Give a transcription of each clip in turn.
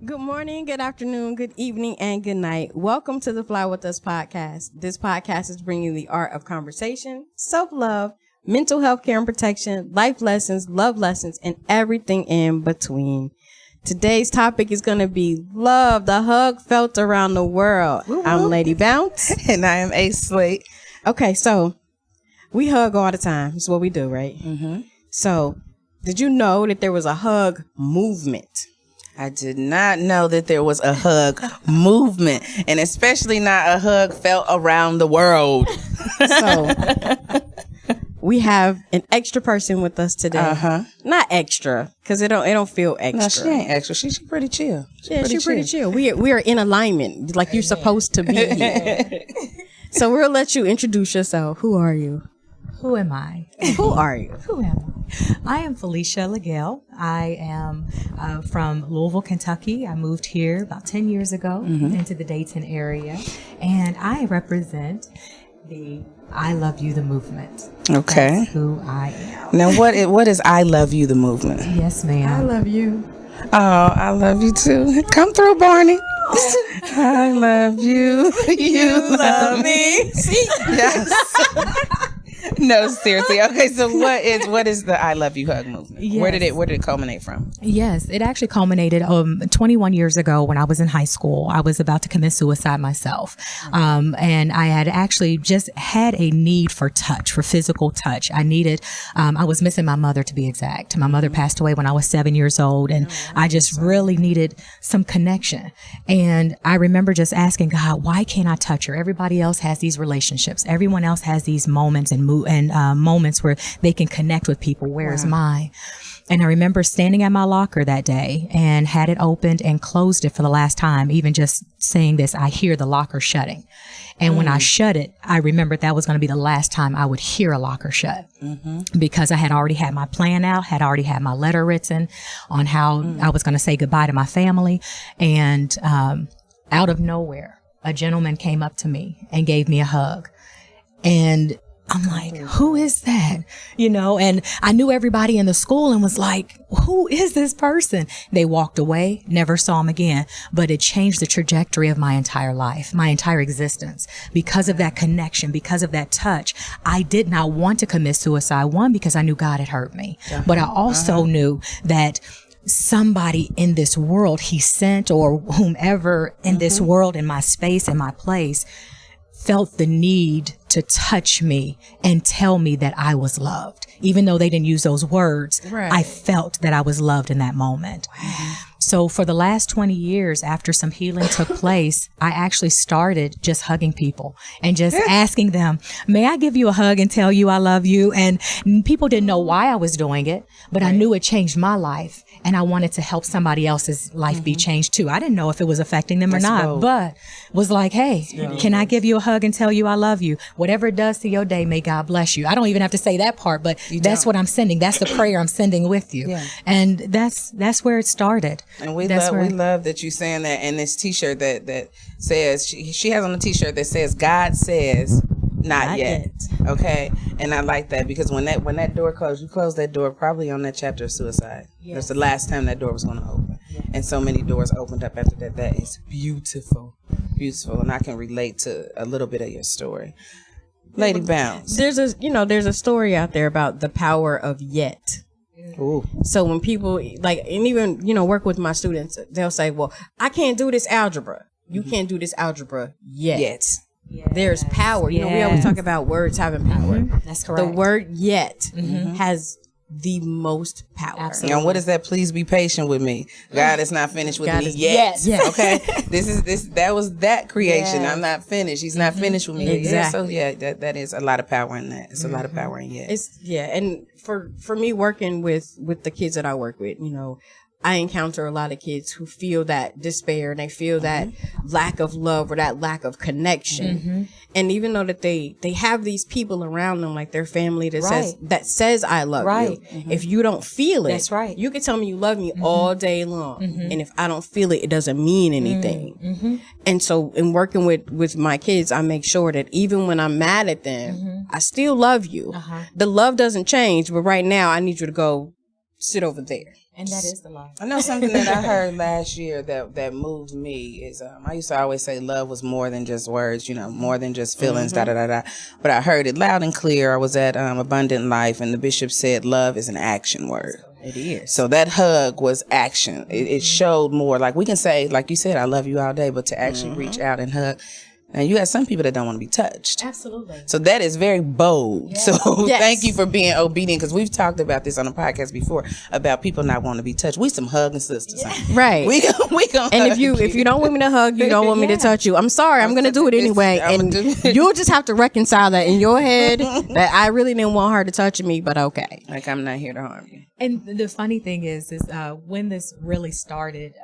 Good morning, good afternoon, good evening, and good night. Welcome to the Fly With Us podcast. This podcast is bringing the art of conversation, self-love, mental health care and protection, life lessons, love lessons, and everything in between. Today's topic is going to be love, the hug felt around the world. Woo-hoo. I'm Lady Bounce. And I am Ace Slate. Okay, so we hug all the time. That's what we do, right? Mm-hmm. So did you know that there was a hug movement? I did not know that there was a hug movement, and especially not a hug felt around the world. So we have an extra person with us today. Not extra, because it don't feel extra. No, she ain't extra. She's pretty chill. She's pretty chill. We are in alignment, like you're supposed to be here. So we'll let you introduce yourself. Who are you? Who am I? Who are you? Who am I? I am Felicia LaGail. I am from Louisville, Kentucky. I moved here about 10 years ago into the Dayton area, and I represent the I Love You, the movement. Okay. That's who I am. Now, what is I Love You, the movement? Yes, ma'am. I love you. Oh, I love you too. Come through, Barney. I love you. You love me. See? Yes. No, seriously. Okay, so what is the I Love You hug movement? Yes. Where did it culminate from? Yes, it actually culminated 21 years ago when I was in high school. I was about to commit suicide myself. And I had actually just had a need for touch, for physical touch. I was missing my mother, to be exact. My mother passed away when I was 7 years old, and I just really needed some connection. And I remember just asking God, why can't I touch her? Everybody else has these relationships. Everyone else has these moments and moments where they can connect with people. Where's mine? And I remember standing at my locker that day and had it opened and closed it for the last time. Even just saying this, I hear the locker shutting. And when I shut it, I remembered that was going to be the last time I would hear a locker shut, because I had already had my plan out, had already had my letter written on how I was going to say goodbye to my family. And out of nowhere, a gentleman came up to me and gave me a hug. And I'm like, who is that? And I knew everybody in the school and was like, who is this person? They walked away, never saw him again, but it changed the trajectory of my entire life, my entire existence. Because of that connection, because of that touch, I did not want to commit suicide. One, because I knew God had hurt me, but I also knew that somebody in this world he sent, or whomever in this world, in my space, in my place, felt the need to touch me and tell me that I was loved. Even though they didn't use those words, I felt that I was loved in that moment. Wow. So for the last 20 years, after some healing took place, I actually started just hugging people and just asking them, may I give you a hug and tell you I love you? And people didn't know why I was doing it, but I knew it changed my life. And I wanted to help somebody else's life be changed too. I didn't know if it was affecting them or not, but was like, hey, can I give you a hug and tell you I love you? Whatever it does to your day, may God bless you. I don't even have to say that part, but that's what I'm sending. That's the prayer I'm sending with you. Yeah. And that's where it started. And we love that you saying that. And this T-shirt that says, she has on a T-shirt that says, God says, not yet. Okay. And I like that, because when that door closed, you closed that door probably on that chapter of suicide. Yes. That's the last time that door was going to open. Yeah. And so many doors opened up after that. That is beautiful. Beautiful. And I can relate to a little bit of your story. Lady Bounce. There's a story out there about the power of yet. Ooh. So when people and even, work with my students, they'll say, well, I can't do this algebra. You can't do this algebra yet. Yes. There's power. We always talk about words having power. That's correct. The word yet has the most power. Absolutely. And what is that? Please be patient with me. God is not finished with God me is yet. yet. Okay. That was that creation. I'm not finished. He's not finished with me. Exactly. Yeah, so that is a lot of power in that. It's a lot of power in yet. And for me working with the kids that I work with, I encounter a lot of kids who feel that despair and they feel that lack of love or that lack of connection. And even though that they have these people around them, like their family that says I love you. If you don't feel it, that's right. You can tell me you love me all day long. And if I don't feel it, it doesn't mean anything. And so in working with my kids, I make sure that even when I'm mad at them, I still love you. The love doesn't change, but right now I need you to go sit over there. And that is the love. I know something that I heard last year that moved me is I used to always say love was more than just words, more than just feelings, da da da da. But I heard it loud and clear. I was at Abundant Life, and the bishop said love is an action word. It is. So that hug was action. It showed more. Like we can say, like you said, I love you all day, but to actually reach out and hug. And you have some people that don't want to be touched. Absolutely. So that is very bold. Yeah. So thank you for being obedient, because we've talked about this on the podcast before about people not wanting to be touched. We some hugging sisters. Yeah. Right. We gonna and hug if you don't want me to hug you, don't want me to touch you, I'm sorry, I'm gonna do it anyway. And you'll just have to reconcile that in your head that I really didn't want her to touch me, but okay. Like, I'm not here to harm you. And the funny thing is when this really started,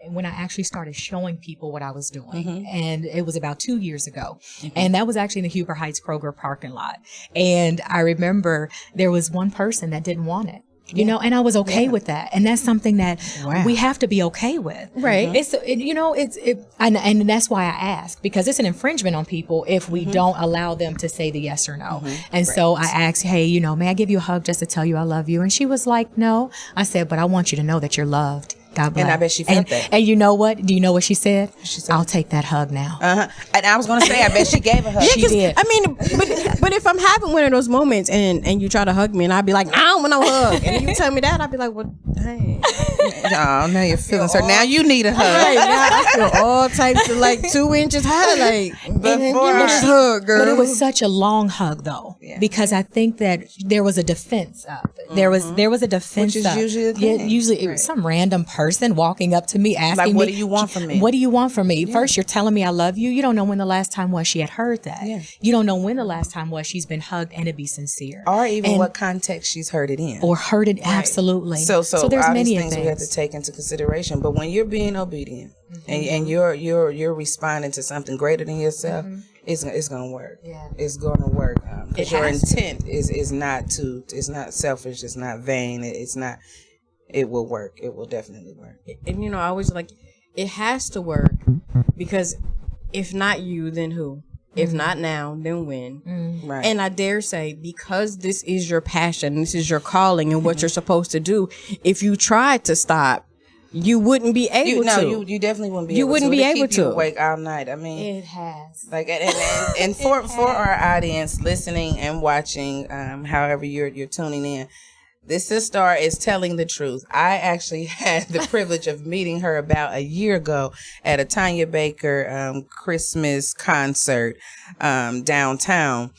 when I actually started showing people what I was doing, and it was about 2 years ago, and that was actually in the Huber Heights Kroger parking lot. And I remember there was one person that didn't want it. And I was okay with that. And that's something that we have to be okay with. Right. And that's why I ask, because it's an infringement on people if we don't allow them to say the yes or no. And so I asked, hey, may I give you a hug just to tell you I love you? And she was like, no. I said, but I want you to know that you're loved. God bless. And I bet she felt that. And you know what? Do you know what she said? She said, I'll take that hug now. And I was going to say, I bet she gave a hug. She did. I mean, but if I'm having one of those moments and you try to hug me and I'd be like, I don't want no hug. And you tell me that, I'd be like, well, dang. Oh, now you're feeling so. Now you need a hug. Right, now I feel all types of 2 inches high. Give me this hug, girl. But it was such a long hug, though, because I think that there was a defense up. There was a defense Which is up. usually a thing. Yeah, usually it was some random person walking up to me asking like, me, what do you want from me? What do you want from me? First, you're telling me I love you. You don't know when the last time was she had heard that. Yeah. You don't know when the last time was she's been hugged and it be sincere. Or even what context she's heard it in. Or heard it, absolutely. So there's all many these things we have to take into consideration. But when you're being obedient and you're responding to something greater than yourself, it's gonna work. Yeah. It's gonna work. Because your intent is not selfish. It's not vain. It will work. It will definitely work. And I always it has to work, because if not you, then who? If not now, then when? Right. And I dare say, because this is your passion, this is your calling and what you're supposed to do, if you tried to stop, you wouldn't be able to. No, you definitely wouldn't be able to. You wouldn't be able keep to. You awake all night. I mean, It has. And for our audience listening and watching, however you're tuning in, this sister is telling the truth. I actually had the privilege of meeting her about a year ago at a Tanya Baker Christmas concert downtown.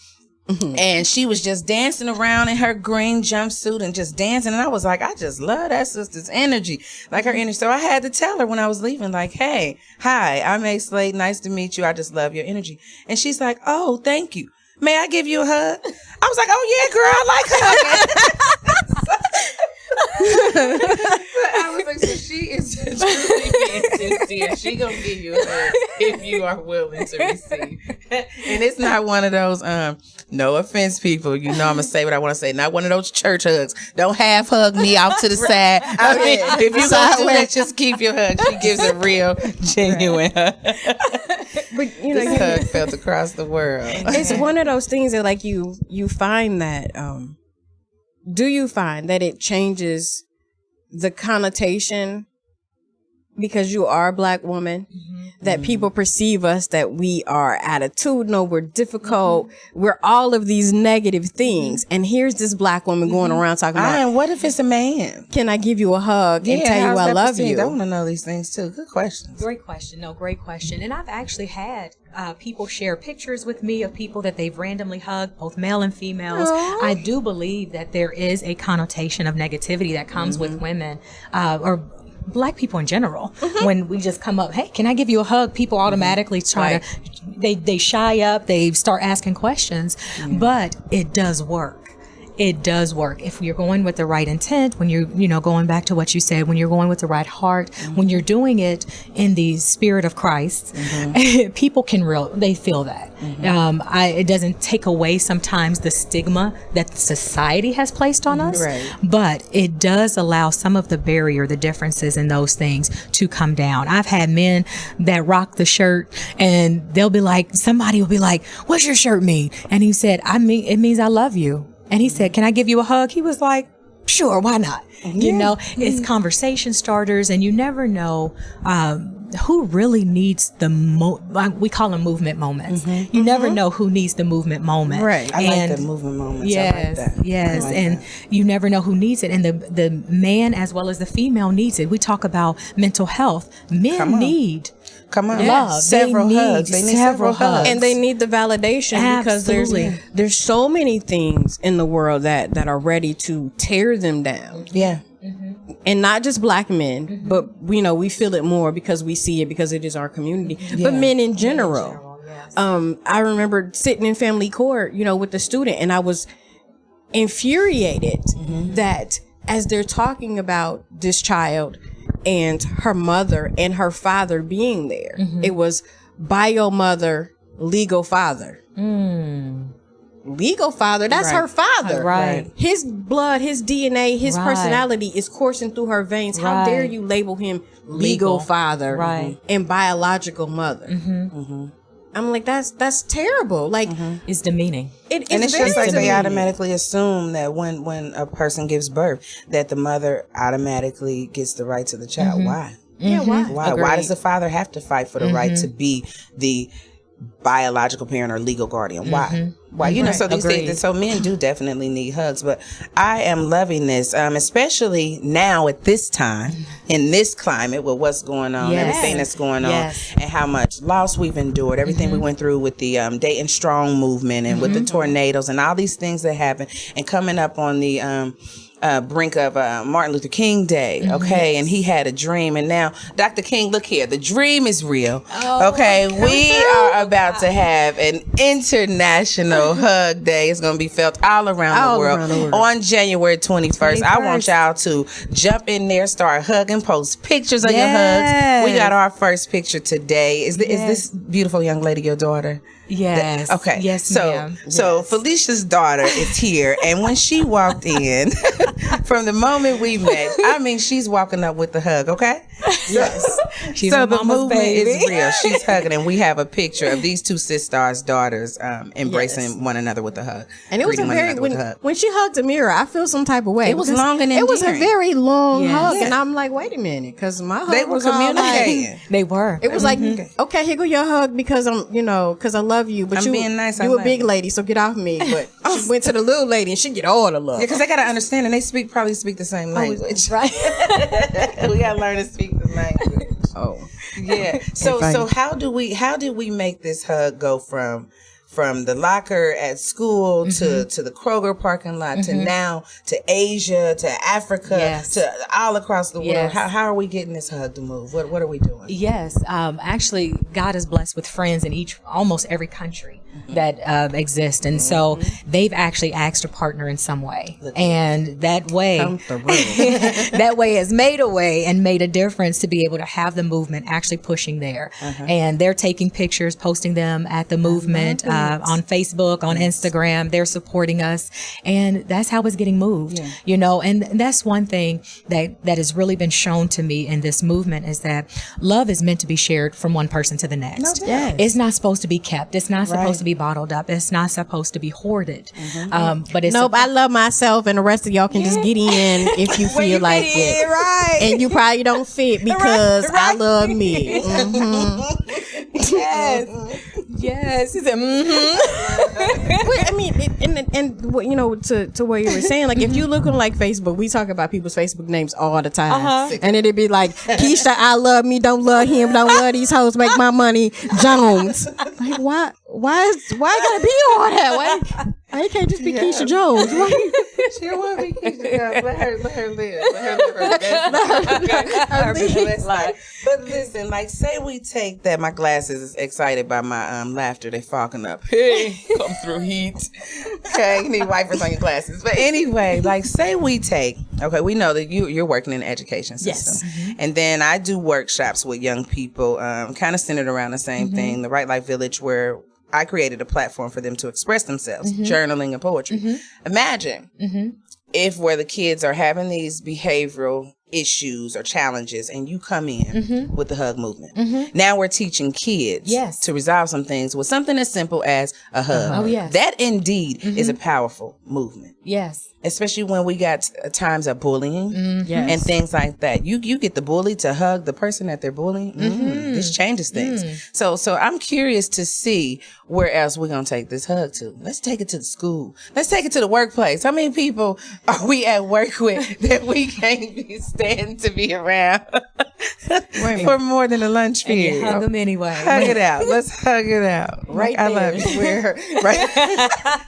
And she was just dancing around in her green jumpsuit and just dancing. And I was like, I just love that sister's energy, her energy. So I had to tell her when I was leaving, hey, hi, I'm A. Slade. Nice to meet you. I just love your energy. And she's like, oh, thank you. May I give you a hug? I was like, oh, yeah, girl, I like hugging. I was like, so she is truly being sincere. She gonna give you a hug if you are willing to receive. And it's not one of those, no offense, people. I'm gonna say what I want to say. Not one of those church hugs. Don't half hug me off to the side. If you gonna do that, just keep your hug. She gives a real, genuine hug. But this hug felt across the world. It's one of those things that you find that do you find that it changes the connotation because you are a Black woman, that people perceive us that we are attitudinal, we're difficult, we're all of these negative things, and here's this Black woman going around talking about, and what if it's a man? Can I give you a hug and tell you I love you? I want to know these things too. Good questions. Great question. No, great question. And I've actually had people share pictures with me of people that they've randomly hugged, both male and females. Aww. I do believe that there is a connotation of negativity that comes with women, or Black people in general. When we just come up, hey, can I give you a hug? People automatically try to, they shy up, they start asking questions, but it does work. It does work. If you're going with the right intent, when you're, going back to what you said, when you're going with the right heart, when you're doing it in the spirit of Christ, people they feel that. It doesn't take away sometimes the stigma that society has placed on us, but it does allow some of the barrier, the differences in those things to come down. I've had men that rock the shirt and they'll be like, somebody will be like, what's your shirt mean? And he said, it means I love you. And he said, can I give you a hug? He was like, sure, why not? You know, it's conversation starters, and you never know who really needs the we call them movement moments. You never know who needs the movement moment. Right. I like the movement moments. Yes, I like that. yes. I like And that. you never know who needs it. And the man as well as the female needs it. We talk about mental health. Men need Come on, love. several They hugs. need They need several hugs. And they need the validation because Absolutely. there's so many things in the world that are ready to tear them down. Yeah. And not just black men, but we feel it more because we see it because it is our community. But men in general. I remember sitting in family court, with the student, and I was infuriated that as they're talking about this child and her mother and her father being there, it was bio mother, legal father. Legal father, that's her father. Right. His blood, his DNA, his Right. personality is coursing through her veins. How Right. dare you label him legal father Right. and biological mother? I'm like, that's terrible. Like, It's demeaning. And it's just like they demeaning. automatically assume that when a person gives birth, that the mother automatically gets the right to the child. Why? Yeah, why? Why? Why does the father have to fight for the right to be the biological parent or legal guardian? Why? Why? So these Agreed. things. So men do definitely need hugs. But I am loving this, especially now at this time in this climate with what's going on, Yes. everything that's going on, Yes. and how much loss we've endured, everything we went through with the Dayton Strong movement and with the tornadoes and all these things that happened, and coming up on the brink of Martin Luther King Day, okay? And he had a dream, and now, Dr. King, look here, the dream is real, okay? We are about to have an international hug day. It's going to be felt all around the world on January 21st. I want y'all to jump in there, start hugging, post pictures of your hugs. We got our first picture today. Is this beautiful young lady your daughter? Yes. Okay. Yes, ma'am. So Felicia's daughter is here, and when she walked in, from the moment we met, I mean, she's walking up with the hug. Okay. Yes. She's So a the mama's movement baby. is real. She's hugging, and we have a picture of these two sisters' daughters embracing one another with a hug. And it was a greeting one very another with a hug. when she hugged Amira, I feel some type of way. It was because long and it was a endearing. very long Yes. hug, Yeah. and I'm like, wait a minute, because my hug They were was all like, communicating. They were. it was like, okay, here go your hug because because I love you, but I'm you being nice, I you a love big you. lady, so get off me. But she went to the little lady and she get all the love. Yeah, because they gotta understand, and they probably speak the same language. Right. We gotta learn to speak the language. Oh, Yeah. So If I- so how did we make this hug go from the locker at school to the Kroger parking lot to now to Asia to Africa Yes. to all across the world? Yes. How are we getting this hug to move? What are we doing? Yes. Actually, God is blessed with friends in almost every country that exist. And so they've actually asked to partner in some way. And that way, that way has made a way and made a difference to be able to have the movement actually pushing there. And they're taking pictures, posting them at the movement on Facebook, on Instagram. They're supporting us. And that's how it's getting moved, and that's one thing that has really been shown to me in this movement is that love is meant to be shared from one person to the next. Yes. It's not supposed to be kept. It's not supposed to be bottled up. It's not supposed to be hoarded. But it's nope. I love myself, and the rest of y'all can just get in if you feel like it. Right. And you probably don't fit because I love me. yes. He said, But, I mean, and what, to what you were saying, like if you look on like Facebook, we talk about people's Facebook names all the time, and it'd be like Keisha, I love me, don't love him, don't love these hoes, make my money, Jones. Like why gotta be all that? Why you can't just be Keisha Jones? Why? She don't want to be Keisha. Let her live. Let her live her best life. But listen, like say we take that. My glasses is excited by my laughter. They fogging up. Hey, come through heat. Okay, you need wipers on your glasses. But anyway, like say we take. Okay, we know that you're working in the education system, and then I do workshops with young people, kind of centered around the same thing, the Right Life Village, where I created a platform for them to express themselves, journaling and poetry. Imagine if where the kids are having these behavioral issues or challenges, and you come in with the hug movement. Now we're teaching kids to resolve some things with something as simple as a hug. Oh, yes. That indeed is a powerful movement. Yes. Especially when we got times of bullying Yes. and things like that. You get the bully to hug the person that they're bullying. This changes things. So I'm curious to see where else we're going to take this hug to. Let's take it to the school. Let's take it to the workplace. How many people are we at work with that we can't be standing to be around for more than a lunch period? Hug them anyway. Hug it out. Let's hug it out. Right I there. love you. Right.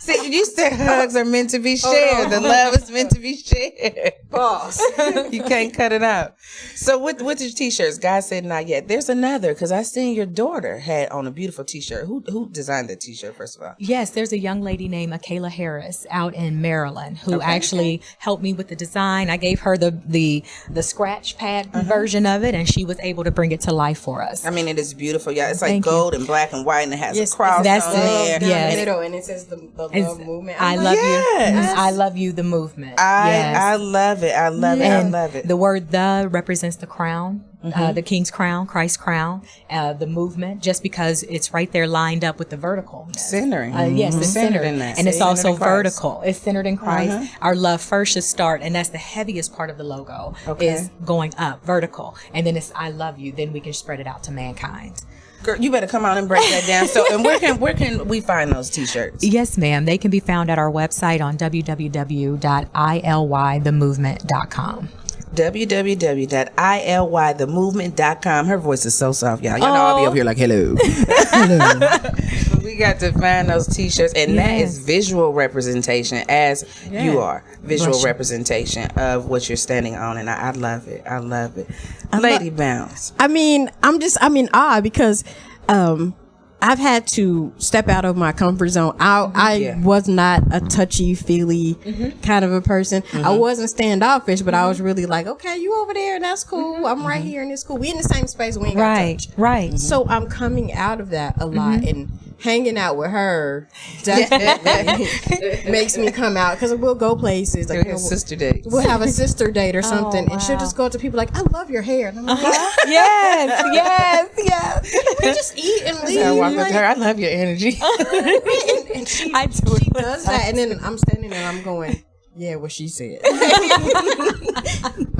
See, you said hugs are meant to be shared. The love is meant to be shared. Boss. You can't cut it out. So with your t-shirts, God said not yet. There's another, because I seen your daughter had on a beautiful t-shirt. Who designed that t-shirt, first of all? Yes, there's a young lady named Akayla Harris out in Maryland who actually helped me with the design. I gave her the scratch pad version of it, and she was able to bring it to life for us. I mean, it is beautiful. Yeah, it's like Thank gold and black and white, and it has a cross that's on it. there. Yes. And it says the love movement. I love you. I love you, the movement. I love it. I love it. I love it. The word "the" represents the crown, the king's crown, Christ's crown, the movement, just because it's right there lined up with the vertical. Centering. Yes, it's centered in that. and it's Centered also in Christ. vertical. It's centered in Christ. Our love first should start, and that's the heaviest part of the logo, is going up, vertical. And then it's I love you, then we can spread it out to mankind. Girl, you better come on and break that down. So, and where can we find those t-shirts? Yes, ma'am. They can be found at our website on www.ilythemovement.com. www.ilythemovement.com. Her voice is so soft, y'all. Y'all know I'll be over here like, hello. But we got to find those t-shirts, and that is visual representation, as you are. Visual representation of what you're standing on, and I love it. I love it. Lady Bounce. I mean, I'm in awe because I've had to step out of my comfort zone. I was not a touchy-feely kind of a person. I wasn't standoffish, but I was really like, okay, you over there, and that's cool. I'm right here, and it's cool. We in the same space. We ain't got to touch. Right. So I'm coming out of that a lot, and hanging out with her definitely makes me come out, because we'll go places. Like, Sister dates. we'll have a sister date or something, and she'll just go up to people like, I love your hair. And I'm like, yes. we just eat and leave. I walk up to her. I love your energy. and she does that, and then I'm standing there and I'm going, yeah, what she said. But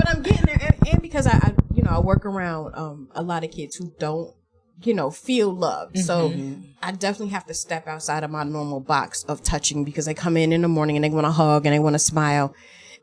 I'm getting there, and because I work around a lot of kids who don't feel loved. So I definitely have to step outside of my normal box of touching, because they come in the morning and they want to hug and they want to smile.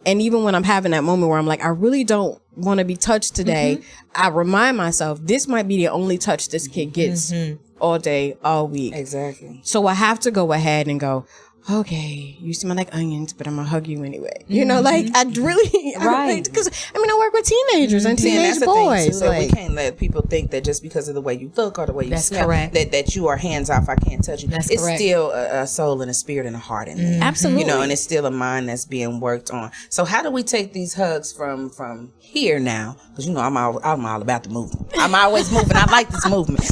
And even when I'm having that moment where I'm like, I really don't want to be touched today, I remind myself, this might be the only touch this kid gets all day, all week. Exactly. So I have to go ahead and go, okay, you smell like onions, but I'm going to hug you anyway. Like, I really, because I work with teenagers and teenage boys. Thing, so we can't let people think that just because of the way you look or the way you smell, that you are hands off, I can't touch you. It's still a soul and a spirit and a heart in there. Absolutely. And it's still a mind that's being worked on. So how do we take these hugs from here now? Because, I'm all about the movement. I'm always moving. I like this movement.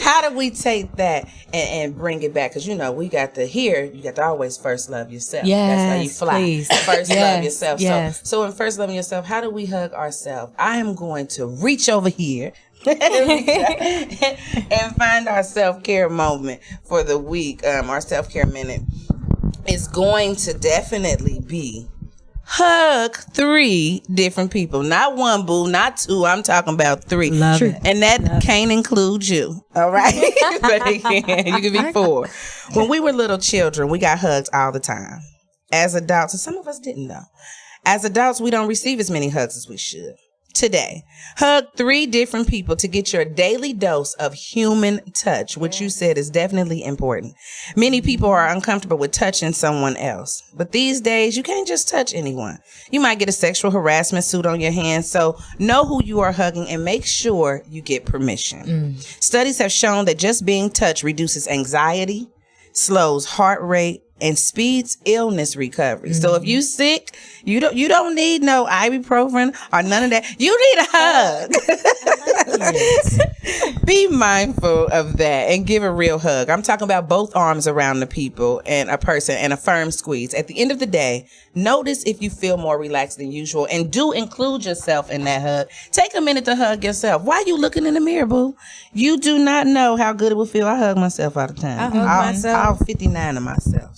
How do we take that and bring it back? Because, we got the here. You got to always first love yourself. Yes, that's how you fly. Please. First love yourself. Yes. So in first loving yourself, how do we hug ourselves? I am going to reach over here and find our self-care moment for the week. Our self-care minute is going to definitely be hug 3 different people. Not one, boo, not 2. I'm talking about 3. Love it. And that can't include you. All right? But again, you can be 4. When we were little children, we got hugs all the time. As adults, and some of us didn't though. As adults, we don't receive as many hugs as we should. Today, hug 3 different people to get your daily dose of human touch, which you said is definitely important. Many people are uncomfortable with touching someone else, but these days you can't just touch anyone. You might get a sexual harassment suit on your hands, so know who you are hugging and make sure you get permission. Studies have shown that just being touched reduces anxiety, slows heart rate, and speeds illness recovery. So if you sick, you don't need no ibuprofen or none of that. You need a hug. Be mindful of that and give a real hug. I'm talking about both arms around the people and a person and a firm squeeze. At the end of the day, notice if you feel more relaxed than usual and do include yourself in that hug. Take a minute to hug yourself. Why are you looking in the mirror, boo? You do not know how good it will feel. I hug myself all the time. I hug myself. All 59 of myself.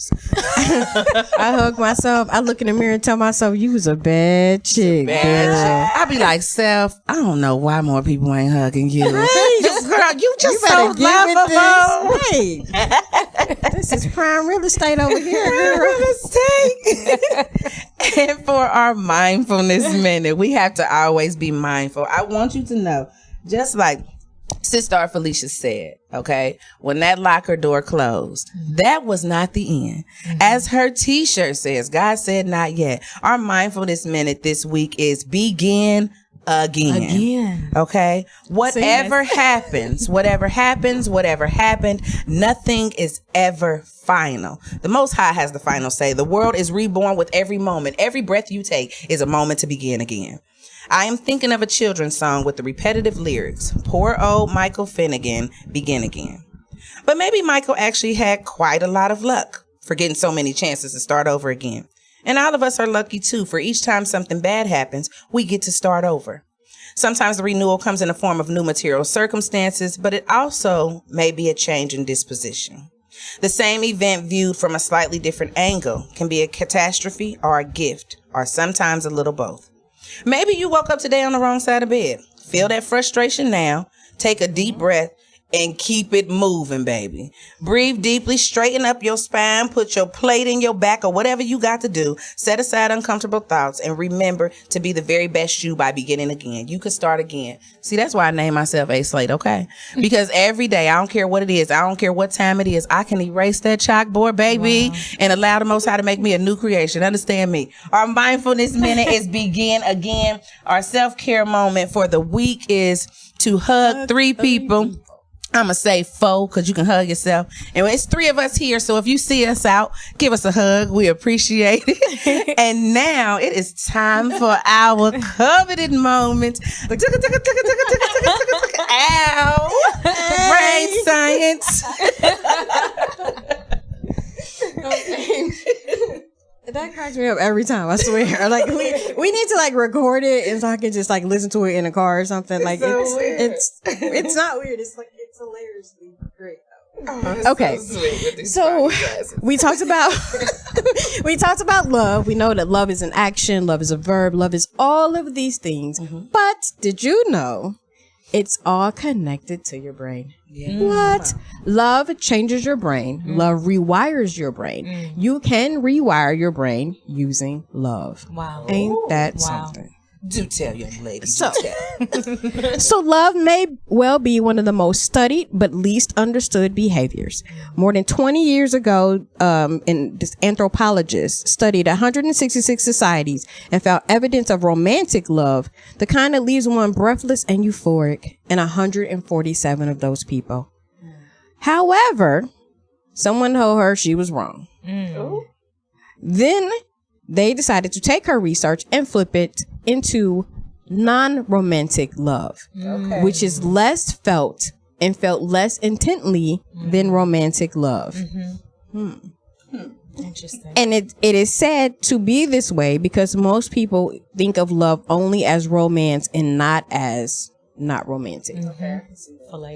I hug myself. I look in the mirror and tell myself, you was a bad chick, girl. I be like, self, I don't know why more people ain't hugging you. Girl, you just so lovable. Hey, this is prime real estate over here, girl. Real estate. And for our mindfulness minute, we have to always be mindful. I want you to know, just like Sister Felicia said, okay, when that locker door closed, that was not the end. As her t-shirt says, God said not yet. Our mindfulness minute this week is begin again. Okay? Whatever happens, whatever happened, nothing is ever final. The Most High has the final say. The world is reborn with every moment. Every breath you take is a moment to begin again. I am thinking of a children's song with the repetitive lyrics. Poor old Michael Finnegan, begin again. But maybe Michael actually had quite a lot of luck for getting so many chances to start over again. And all of us are lucky too, for each time something bad happens, we get to start over. Sometimes the renewal comes in the form of new material circumstances, but it also may be a change in disposition. The same event viewed from a slightly different angle can be a catastrophe or a gift, or sometimes a little both. Maybe you woke up today on the wrong side of bed. Feel that frustration now. Take a deep breath and keep it moving, baby. Breathe deeply, straighten up your spine, put your plate in your back or whatever you got to do. Set aside uncomfortable thoughts and remember to be the very best you by beginning again. You could start again. See, that's why I named myself A Slate, okay? Because every day, I don't care what it is, I don't care what time it is, I can erase that chalkboard, baby, and allow the Most High to make me a new creation. Understand me? Our mindfulness minute is begin again. Our self-care moment for the week is to hug three people. I'm going to say 4 because you can hug yourself. And it's 3 of us here. So if you see us out, give us a hug. We appreciate it. And now it is time for our coveted moment. Ow. Brain science. That cracks me up every time, I swear. Like we need to like record it and so I can just like listen to it in a car or something. Like it's not weird. It's like it's hilariously great. Oh, okay. So we talked about love. We know that love is an action, love is a verb, love is all of these things. But did you know it's all connected to your brain? Yeah. What? Love changes your brain. Love rewires your brain. You can rewire your brain using love. Wow. Ain't that something? Do tell, young lady. So love may well be one of the most studied but least understood behaviors. More than 20 years ago, this anthropologist studied 166 societies and found evidence of romantic love, the kind that leaves one breathless and euphoric, in 147 of those people. However, someone told her she was wrong. Then they decided to take her research and flip it into non-romantic love, which is less felt and felt less intently than romantic love. Interesting. And it is said to be this way because most people think of love only as romance and not as not romantic.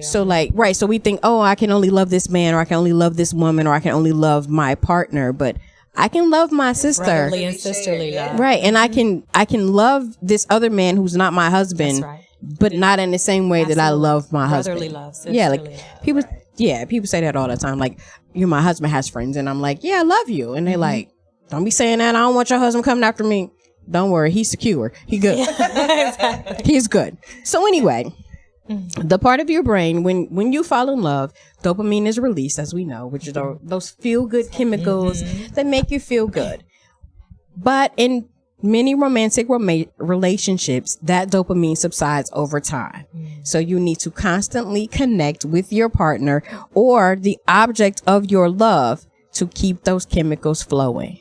So like, right. So we think, oh, I can only love this man or I can only love this woman or I can only love my partner, but I can love my sister. Brotherly and sisterly love. Right. And I can love this other man who's not my husband, but not in the same way that I love my Brotherly husband. love, sisterly yeah, like love. people say that all the time. Like, my husband has friends and I'm like, yeah, I love you. And they're like, don't be saying that. I don't want your husband coming after me. Don't worry. He's secure. He good. He's good. So anyway, the part of your brain, when you fall in love, dopamine is released, as we know, which are those feel-good chemicals that make you feel good. But in many romantic relationships, that dopamine subsides over time. So you need to constantly connect with your partner or the object of your love to keep those chemicals flowing.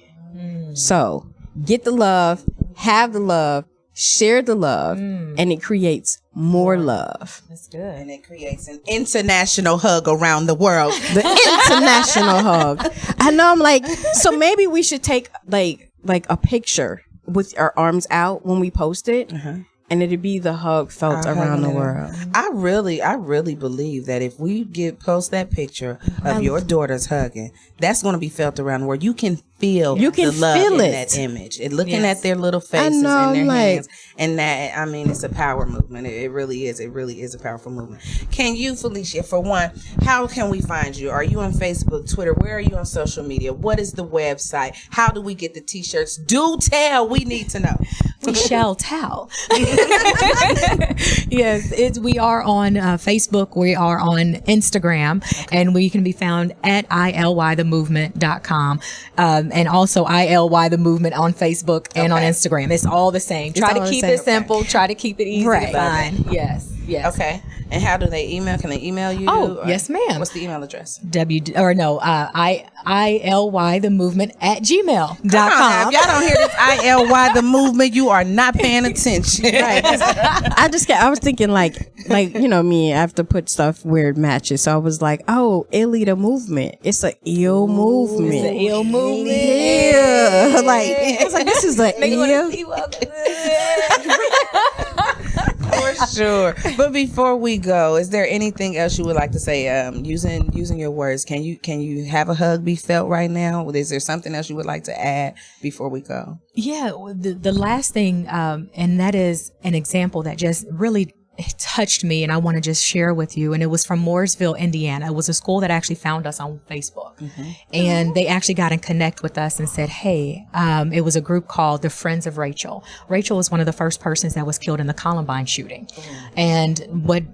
So get the love, have the love, share the love, and it creates more love. That's good. And it creates an international hug around the world. The international hug. I know. I'm like, so maybe we should take like a picture with our arms out when we post it. And it'd be the hug felt around the world. I really believe that if we post that picture of your daughters hugging, that's going to be felt around the world. You can feel the love in that image. And looking at their little faces and their hands. And that, I mean, it's a power movement. It really is. It really is a powerful movement. Can you, Felicia, for one, how can we find you? Are you on Facebook, Twitter? Where are you on social media? What is the website? How do we get the t-shirts? Do tell. We need to know. We shall tell. Yes, we are on Facebook. We are on Instagram, and we can be found at ILYthemovement.com. And also ILY the movement on Facebook and on Instagram. It's all the same. Try to keep it simple. Try to keep it easy to find. Yes. Okay. And how do they email? Can they email you? Oh, yes, ma'am. What's the email address? ILYthemovement@gmail.com. If y'all don't hear this ILY the movement, you are not paying attention. Right. I was thinking like, you know me, I have to put stuff where it matches. So I was like, oh, Illy the movement. It's an ill movement. It's an ill movement. Yeah. Like, I was like, this is an ill. For sure. But before we go, is there anything else you would like to say? Using your words, can you have a hug be felt right now? Is there something else you would like to add before we go? Yeah, the last thing, and that is an example that just really touched me, and I want to just share with you. And it was from Mooresville, Indiana. It was a school that actually found us on Facebook, and they actually got in connect with us and said, "Hey," it was a group called the Friends of Rachel. Rachel was one of the first persons that was killed in the Columbine shooting, and what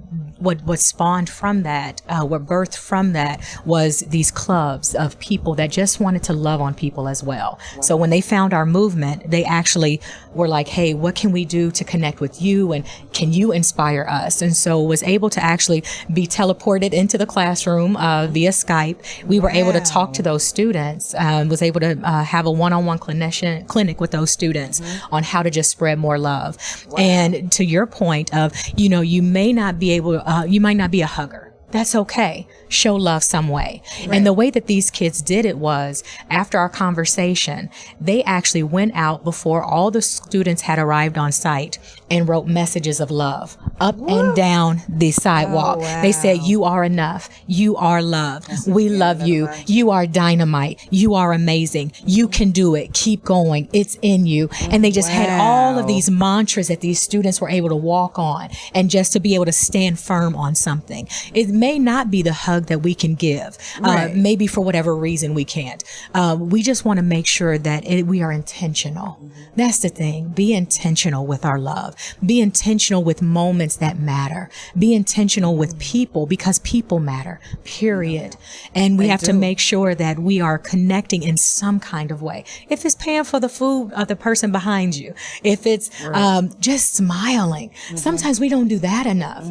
spawned from that, what birthed from that, was these clubs of people that just wanted to love on people as well. Wow. So when they found our movement, they actually were like, "Hey, what can we do to connect with you, and can you inspire us?" And so was able to actually be teleported into the classroom via Skype. We were able to talk to those students, was able to have a one-on-one clinic with those students on how to just spread more love. And to your point of, you may not be able, you might not be a hugger. That's okay. Show love some way. Right. And the way that these kids did it was, after our conversation, they actually went out before all the students had arrived on site and wrote messages of love up and down the sidewalk. They said, "You are enough. You are loved. We love you. You are dynamite. You are amazing. You can do it. Keep going. It's in you." And they just had all of these mantras that these students were able to walk on, and just to be able to stand firm on something. It may not be the hug that we can give. Maybe for whatever reason we can't. We just want to make sure that we are intentional. That's the thing. Be intentional with our love. Be intentional with moments that matter. Be intentional with people, because people matter, period. And we have to make sure that we are connecting in some kind of way. If it's paying for the food of the person behind you, if it's just smiling. Sometimes we don't do that enough.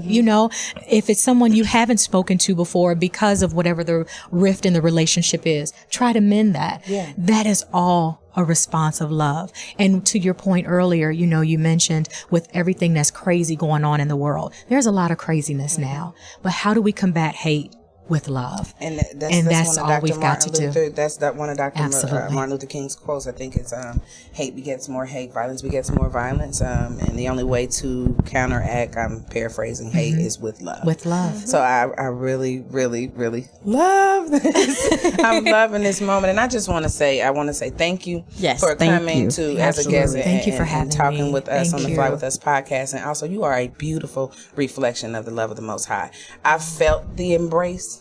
If it's someone you haven't spoken to before because of whatever the rift in the relationship is, try to mend that. That is all a response of love. And to your point earlier, you mentioned with everything that's crazy going on in the world, there's a lot of craziness now, but how do we combat hate with love? And that's all we've got to do. That's one of Dr. Martin Luther King's quotes. I think it's hate begets more hate, violence begets more violence, and the only way to counteract, I'm paraphrasing, hate is with love. With love. So I really, really, really love this. I'm loving this moment, and I just want to say thank you for coming as a guest Thank you for having and talking me. with us on the Fly With Us podcast. And also, you are a beautiful reflection of the love of the Most High. I felt the embrace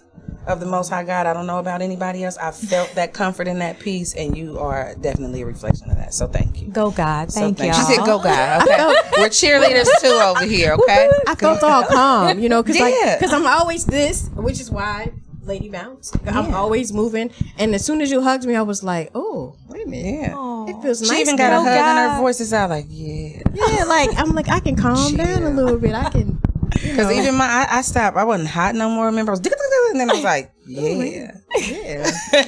of the Most High God. I don't know about anybody else. I felt that comfort and that peace, and you are definitely a reflection of that. So thank you. Go God. Thank you. She said go God. Okay. We're cheerleaders too over here. Okay. I felt all calm, because I'm always this, which is why Lady Bounce. I'm always moving, and as soon as you hugged me, I was like, "Oh, wait a minute, it feels nice." She even got a hug, and her voice is out like, I'm like, I can calm down a little bit. I can. Because even I stopped. I wasn't hot no more. Remember, I was And then I was like, yeah.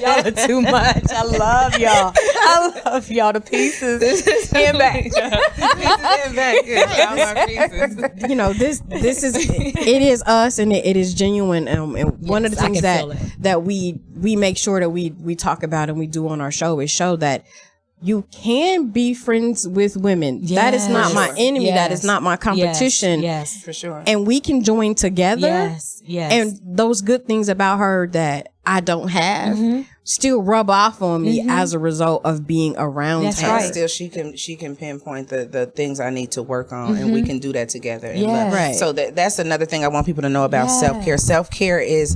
Y'all are too much. I love y'all. I love y'all. The pieces in back. Pieces in back. Yeah, all my pieces. You know, this is it is us, and it is genuine. And one of the things that we make sure that we talk about and we do on our show is show that you can be friends with women. Yes. That is not my enemy. Yes. That is not my competition. Yes. For sure. And we can join together. Yes. Yes. And those good things about her that I don't have still rub off on me as a result of being around That's her. right. Still, she can pinpoint the things I need to work on, and we can do that together. And Yes. Right. So that's another thing I want people to know about self-care. Self-care is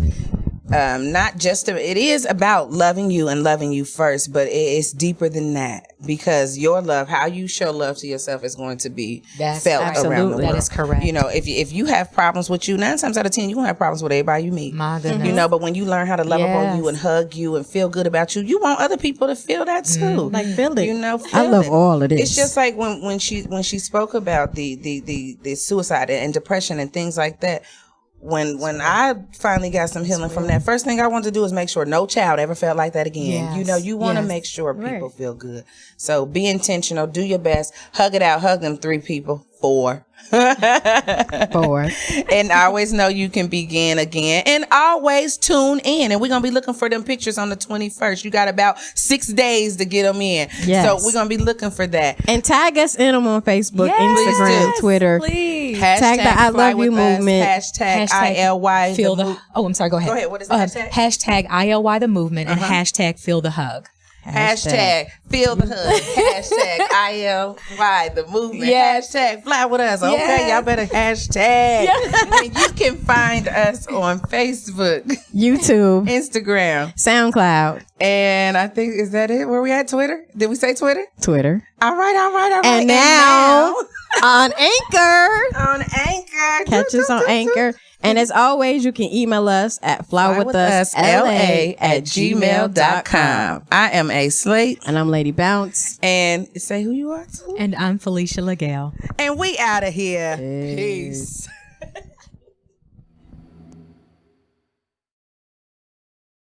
not just it is about loving you and loving you first, but it's deeper than that, because your love, how you show love to yourself, is going to be felt around the world. That is correct. You know, if you have problems with you, 9 times out of 10 you're gonna have problems with everybody you meet. My goodness. You know, but when you learn how to love up on you and hug you and feel good about you, you want other people to feel that too. Like, feel it. You know, I love it. all of this. It's just like when she spoke about the suicide and depression and things like that. When I finally got some healing from that, first thing I wanted to do is make sure no child ever felt like that again. Yes. You know, you want to make sure people feel good. So be intentional, do your best, hug it out, hug them 3 people, 4. 4. And always know you can begin again, and always tune in. And we're going to be looking for them pictures on the 21st. You got about 6 days to get them in. Yes. So we're going to be looking for that. And tag us in them on Facebook, Yes, Instagram, Twitter. Please. Tag the I Love You movement. Hashtag ILY. Feel the. Oh, I'm sorry. Go ahead. Go ahead. What is the hashtag? Hashtag ILY the movement and hashtag feel the hug. Hashtag feel the hug. Hashtag ILY the movement. Yes. Hashtag fly with us. Okay, Yes. y'all better hashtag. And you can find us on Facebook, YouTube, Instagram, SoundCloud, and I think, is that it? Where we at? Twitter? Did we say Twitter? Twitter. All right. And now on Anchor. on Anchor. Catch us on Anchor. And as always, you can email us at flywithusla@gmail.com. I am A Slate. And I'm Lady Bounce. And say who you are too. And I'm Felicia LaGail. And we out of here. Peace.